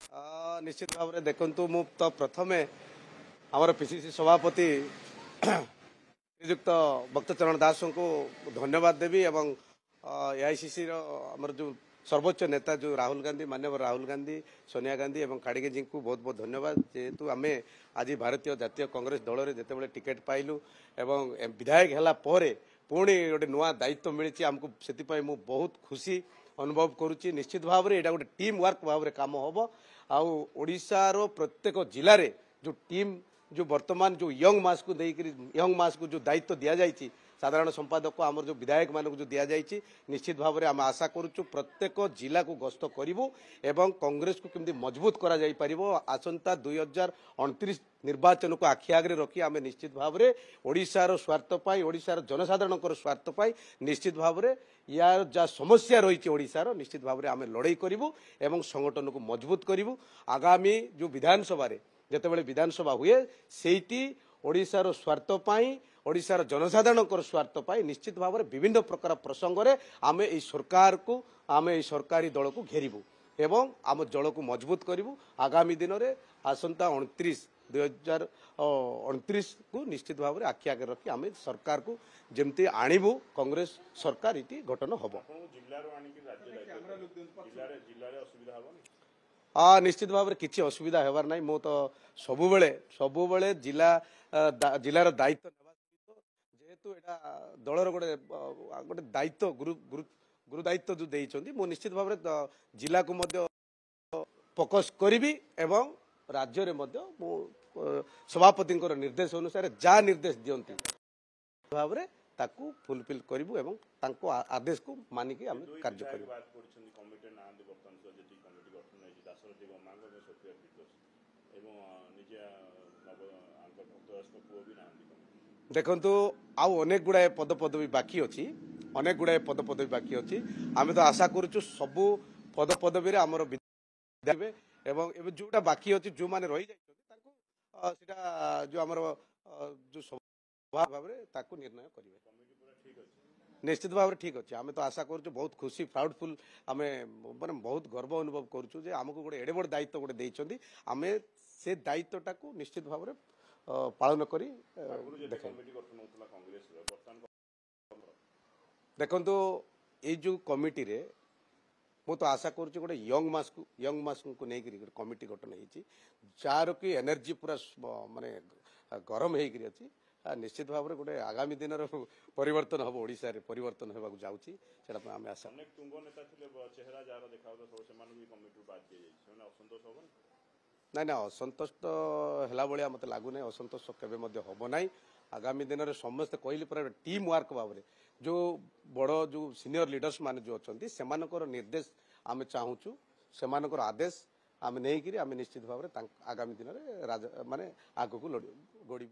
निश्चित भाव में देखु मु तो प्रथमे आमर पीसीसी सभापति श्रीजुक्त भक्तचरण दास को धन्यवाद देवी एवं एआईसीसी आमर जो सर्वोच्च नेता जो राहुल गांधी माननीय राहुल गांधी सोनिया गांधी एवं खाड़गे जी को बहुत बहुत धन्यवाद जेहेतु आम आज भारतीय जातीय कांग्रेस दल में जिते टिकेट पाइलु एवं विधायक है पुणी गोटे नुआ दायित्व मिली आमको से बहुत खुशी अनुभव करुच्ची निश्चित भाव में यहाँ गोटे टीम वर्क भाव में कम हम आशार प्रत्येक जिले में जो टीम जो वर्तमान जो यंग मास को यंग मास को जो दायित्व दि जाइए साधारण संपादक को आमर जो विधायक मान जो दि जाइए निश्चित भाव में आम आशा करुचु प्रत्येक जिला को गस्त करूँ एवं कांग्रेस को केमती मजबूत करा जाई परिबो आसंता 2029 निर्वाचन को आखि आगे रखी आम निश्चित भाव में ओडिशार स्वार्थ पाई ओडिशार जनसाधारण स्वार्थ पाई निश्चित भाव में यार जहाँ समस्या रही ओडिशार निश्चित भाव में आम लड़ाई करूँ एवं संगठन को मजबूत करूँ आगामी जो विधानसभा जितेबाला विधानसभा हुए सेठी ओडिशार स्वार्थ पाई ओडिशार जनसाधारण स्वार्थ पाई निश्चित भाव में विभिन्न प्रकार प्रसंग में आम ये सरकार को आम ये सरकारी दल को घेरबू एवं आम दल को मजबूत करूँ आगामी दिन में आसंता 2029 को निश्चित भाव में आखि आगे रखी आम सरकार को जमती आणबू कांग्रेस सरकार ये गठन हम निश्चित भाव में किसी असुविधा होबार ना मो तो सबुबले जिलार दायित्व जेहेतु यहाँ दलर गोटे गोटे दायित्व गुरु दायित्व जो देइछंती मो निश्चित भाव में जिला को मध्य फोकस करी एवं राज्य रे मध्य मो सभापति निर्देश अनुसार जहाँ निर्देश दियंती भाव में ताकू फुलफिल करूँ एवं तांको आदेश को मानिक आम कार्य करूँ देखु आउ अनेक गुड़ाए पदपदवी बाकी अच्छी अनेक गुड़ाए पदपदवी बाकी अच्छी आम तो आशा करुचु सबू पदपदवी आमर एवं जोटा बाकी अच्छी जो मैंने रही जाता जो आमर जो सभा भाव में ताकू निर्णय करेंगे निश्चित भाव में ठीक अच्छे आम तो आशा करुँ बहुत खुशी प्राउडफुल आम माने बहुत गर्व अनुभव करुँ आमको गोटे एडे बड़ दायित्व गोटे देइछंती आम से दायित्वटा को निश्चित भाव में पालन करी देखु ये जो कमिटी रे मु तो आशा करुँ गोटे यंग मास को लेकर गोटे कमिटी गठन होती जार की एनर्जी पूरा माने गरम होकर अच्छी निश्चित भाव में गोटे आगामी दिन परिवर्तन हम ओडिशा रे परिवर्तन होगा जाऊँगी से आम आशा ना ना असंतोष तो है भाया मत लगुना असंतोष केवे हम ना आगामी दिन में समस्ते कहली पर टीम वर्क भाव में जो बड़ जो सीनियर लीडर्स मान जो अच्छा से निर्देश आम चाहूँ से आदेश आम नहीं आम निश्चित भाव में आगामी दिन में माने आग को गढ़ू